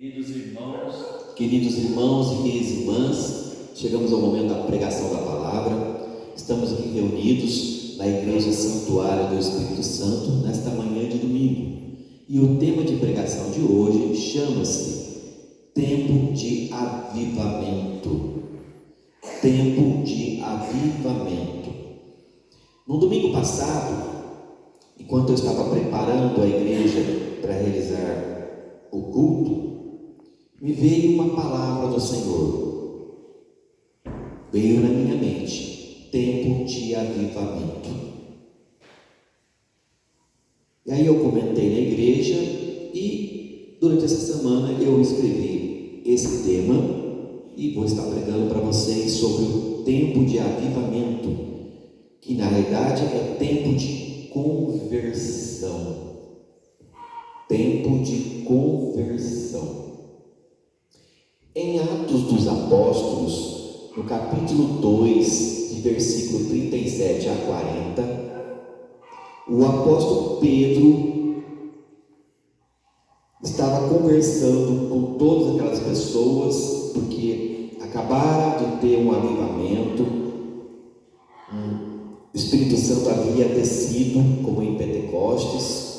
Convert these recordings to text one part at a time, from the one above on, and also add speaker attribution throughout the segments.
Speaker 1: Queridos irmãos e queridas irmãs, chegamos ao momento da pregação da palavra. Estamos aqui reunidos na Igreja Santuário do Espírito Santo nesta manhã de domingo. E o tema de pregação de hoje chama-se Tempo de Avivamento. Tempo de Avivamento. No domingo passado, enquanto eu estava preparando a igreja para realizar o culto, me veio uma palavra do Senhor. Veio na minha mente: tempo de avivamento. E aí eu comentei na igreja e durante essa semana eu escrevi esse tema e vou estar pregando para vocês sobre o tempo de avivamento, que na realidade é tempo de conversão. Tempo de conversão. Em Atos dos Apóstolos, no capítulo 2, de versículo 37 a 40, o apóstolo Pedro estava conversando com todas aquelas pessoas, porque acabaram de ter um avivamento, o Espírito Santo havia descido, como em Pentecostes,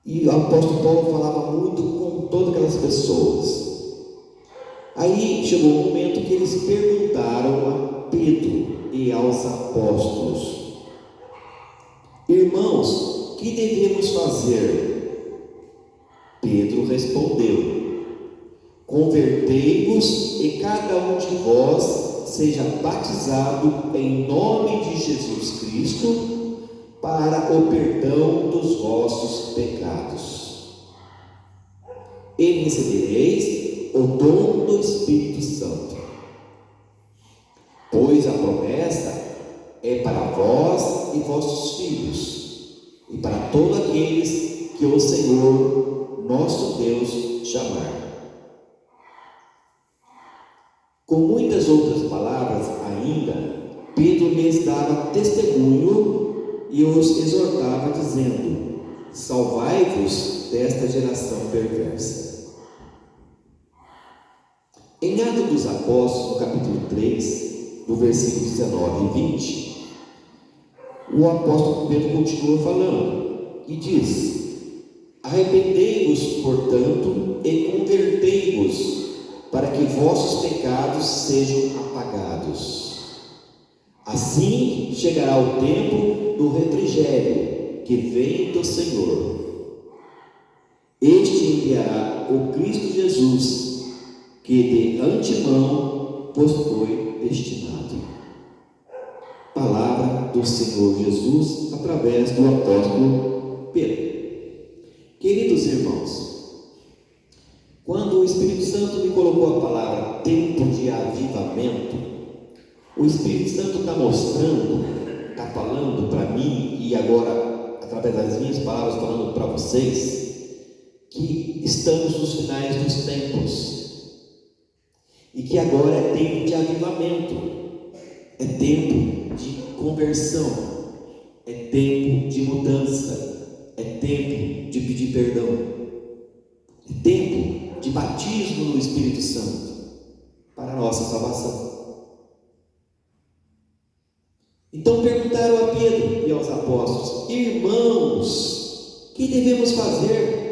Speaker 1: e o apóstolo Paulo falava muito com todas aquelas pessoas. Aí chegou um momento que eles perguntaram a Pedro e aos apóstolos: irmãos, que devemos fazer? Pedro respondeu: convertei-vos e cada um de vós seja batizado em nome de Jesus Cristo para o perdão dos vossos pecados, e recebereis o dom do Espírito Santo, pois a promessa é para vós e vossos filhos, e para todos aqueles que o Senhor nosso Deus chamar. Com muitas outras palavras ainda, Pedro lhes dava testemunho e os exortava, dizendo: salvai-vos desta geração perversa. Em Atos dos Apóstolos, no capítulo 3, do versículo 19 e 20, o apóstolo Pedro continua falando e diz: arrependei-vos, portanto, e convertei-vos, para que vossos pecados sejam apagados. Assim chegará o tempo do refrigério que vem do Senhor. Este enviará o Cristo Jesus, que de antemão vos foi destinado. Palavra do Senhor Jesus através do apóstolo Pedro. Queridos irmãos, quando o Espírito Santo me colocou a palavra tempo de avivamento, o Espírito Santo está mostrando, está falando para mim, e agora, através das minhas palavras, falando para vocês, que estamos nos finais dos tempos, e que agora é tempo de avivamento, é tempo de conversão, é tempo de mudança, é tempo de pedir perdão, é tempo de batismo no Espírito Santo, para a nossa salvação. Então perguntaram a Pedro e aos apóstolos: irmãos, que devemos fazer?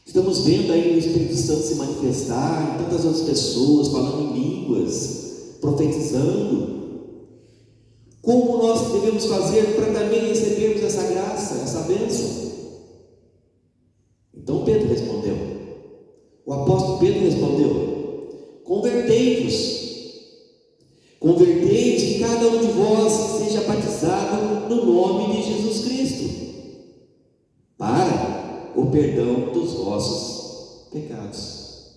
Speaker 1: Estamos vendo aí o Espírito Santo se manifestar em tantas outras pessoas, falando em línguas, profetizando. Como nós devemos fazer para também recebermos essa graça, essa bênção? Então Pedro respondeu, o apóstolo Pedro respondeu: convertei-vos e cada um de vós seja batizado no nome de Jesus Cristo, para o perdão dos vossos pecados.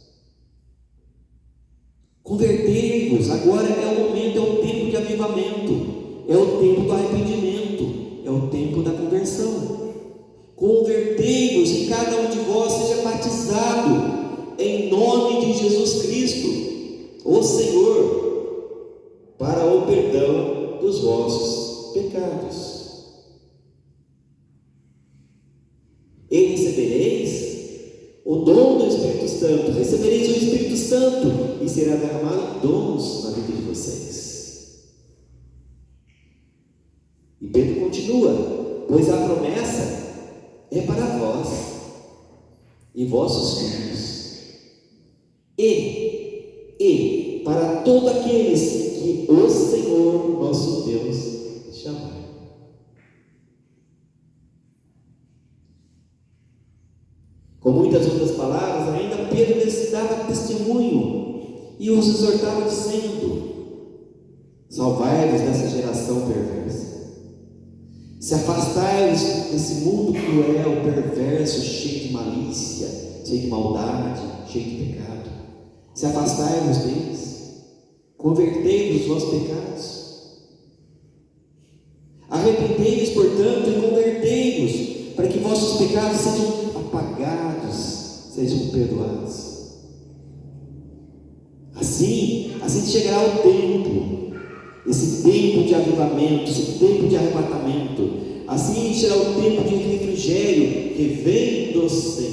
Speaker 1: Convertei-vos, agora é o momento, é o tempo de avivamento, é o tempo do arrependimento, é o tempo da conversão. Convertei-vos e cada um de vós seja batizado em nome de Jesus Cristo, o Senhor, para o perdão dos vossos pecados. E recebereis o dom do Espírito Santo, recebereis o Espírito Santo e será derramado dons na vida de vocês. E Pedro continua: pois a promessa é para vós e vossos filhos, e para todos aqueles que o Senhor nosso Deus chamar. Com muitas outras palavras, ainda Pedro lhes dava testemunho e os exortava dizendo: salvai-vos dessa geração perversa, se afastai-vos desse mundo cruel, perverso, cheio de malícia, cheio de maldade, cheio de pecado. Se afastai-vos deles, convertei-vos dos vossos pecados. Arrependei-vos, portanto, e convertei-vos, para que vossos pecados sejam apagados, sejam perdoados. Assim chegará o tempo, esse tempo de avivamento, esse tempo de arrebatamento. Assim será o tempo de refrigério que vem do Senhor.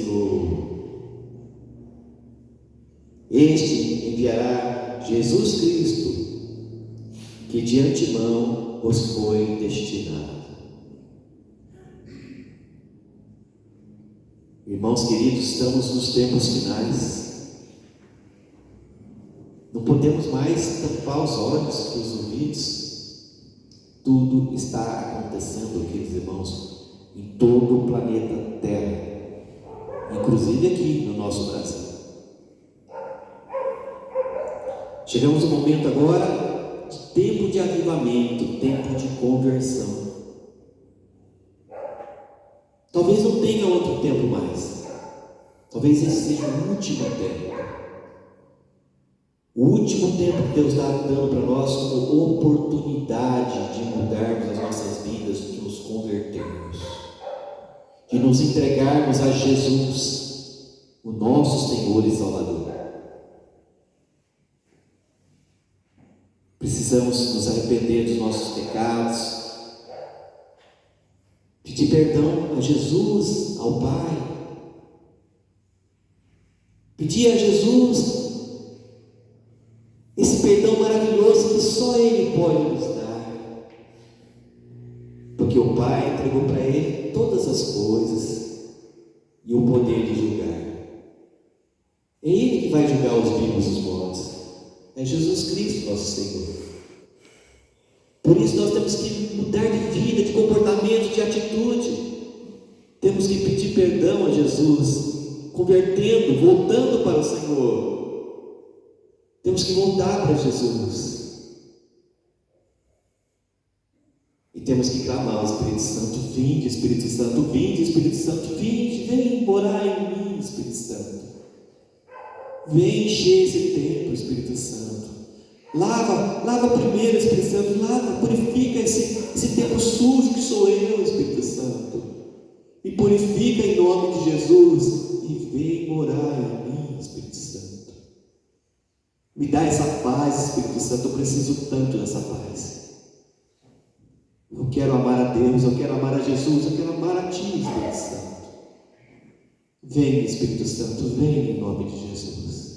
Speaker 1: Este enviará Jesus Cristo, que de antemão vos foi destinado. Irmãos queridos, estamos nos tempos finais. Não podemos mais tampar os olhos e os ouvidos. Tudo está acontecendo, queridos irmãos, em todo o planeta Terra, inclusive aqui no nosso Brasil. Chegamos no momento agora de tempo de avivamento, tempo de conversão. Talvez não tenha outro tempo mais. Talvez esse seja o último tempo. O último tempo que Deus está dando para nós como oportunidade de mudarmos as nossas vidas, de nos convertermos, de nos entregarmos a Jesus, o nosso Senhor e Salvador. Precisamos nos arrepender dos nossos pecados, pedir perdão a Jesus, ao Pai, pedir a Jesus esse perdão maravilhoso que só Ele pode nos dar, porque o Pai entregou para Ele todas as coisas e o poder de julgar. É Ele que vai julgar os vivos e os mortos. É Jesus Cristo, nosso Senhor. Por isso nós temos que mudar de vida, de comportamento, de atitude. Temos que pedir perdão a Jesus, convertendo, voltando para o Senhor. Temos que voltar para Jesus. E temos que clamar ao Espírito Santo: vinde, Espírito Santo, vinde, Espírito Santo, vinde, vem morar em mim, Espírito Santo. Vem encher esse templo, Espírito Santo. Lava primeiro, Espírito Santo, lava, purifica esse templo sujo que sou eu, Espírito Santo. Me purifica em nome de Jesus e vem morar em mim, Espírito Santo. Me dá essa paz, Espírito Santo, eu preciso tanto dessa paz. Eu quero amar a Deus, eu quero amar a Jesus, eu quero amar a Ti, Espírito Santo. Vem, Espírito Santo, vem em nome de Jesus.